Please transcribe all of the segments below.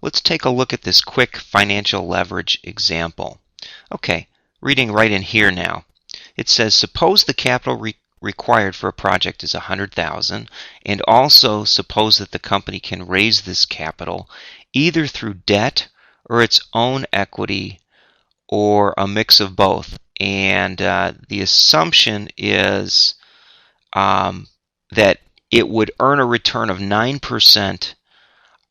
let's take a look at this quick financial leverage example. Okay, reading right in here now. It says, suppose the capital required for a project is $100,000, and also suppose that the company can raise this capital either through debt or its own equity or a mix of both. And the assumption is that it would earn a return of 9%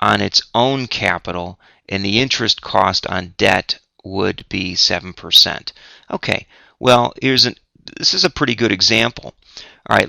on its own capital, and the interest cost on debt would be 7%. Okay, well, this is a pretty good example. All right,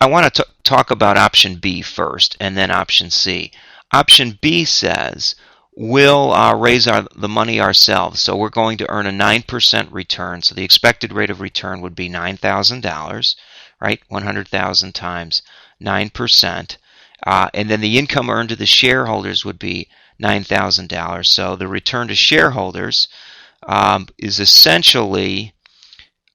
I want to talk about option B first, and then option C. Option B says we'll raise the money ourselves, so we're going to earn a 9% return. So the expected rate of return would be $9,000, right? 100,000 times 9%. And then the income earned to the shareholders would be $9,000. So the return to shareholders is essentially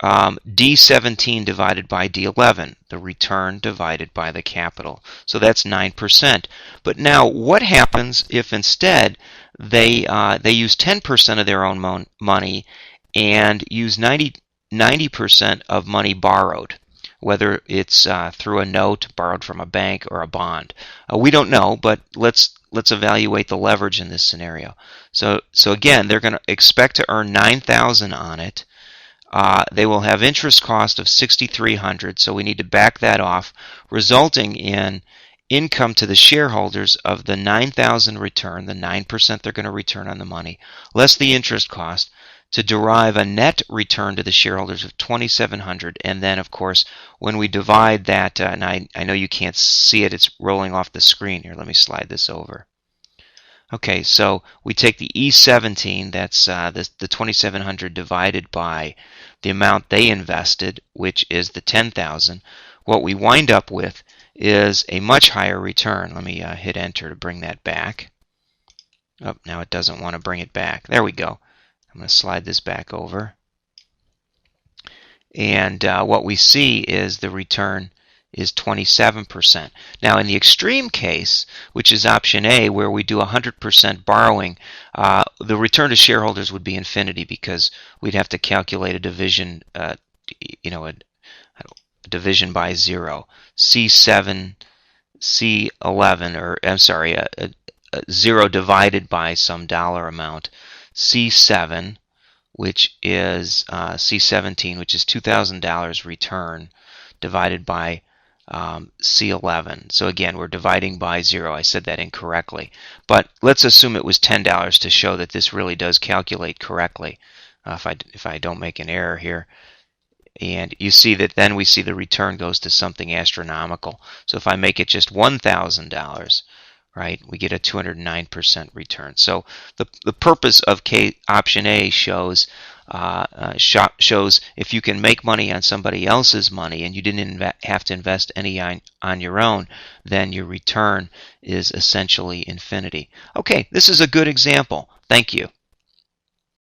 D17 divided by D11, the return divided by the capital. So that's 9%. But now what happens if instead they use 10% of their own money and use 90% of money borrowed, whether it's through a note borrowed from a bank or a bond? We don't know, but let's evaluate the leverage in this scenario. So again, they're going to expect to earn $9,000 on it. They will have interest cost of $6,300, so we need to back that off, resulting in income to the shareholders of the $9,000 return, the 9% they're going to return on the money, less the interest cost, to derive a net return to the shareholders of $2,700. And then, of course, when we divide that, and I know you can't see it, it's rolling off the screen here. Let me slide this over. Okay, so we take the E17, that's the $2,700 divided by the amount they invested, which is the $10,000. What we wind up with is a much higher return. Let me hit enter to bring that back. Oh, now it doesn't want to bring it back. There we go. I'm going to slide this back over. And what we see is the return is 27%. Now in the extreme case, which is option A, where we do 100% borrowing, the return to shareholders would be infinity, because we'd have to calculate a division, a division by 0. C7, C11, or I'm sorry, a 0 divided by some dollar amount. C7, which is C17, which is $2,000 return, divided by C11. So again, we're dividing by 0. I said that incorrectly. But let's assume it was $10 to show that this really does calculate correctly, if I don't make an error here. And you see that then we see the return goes to something astronomical. So if I make it just $1,000, right, we get a 209% return. So the purpose of option A shows if you can make money on somebody else's money and you didn't have to invest any on your own, then your return is essentially infinity. Okay, this is a good example. Thank you.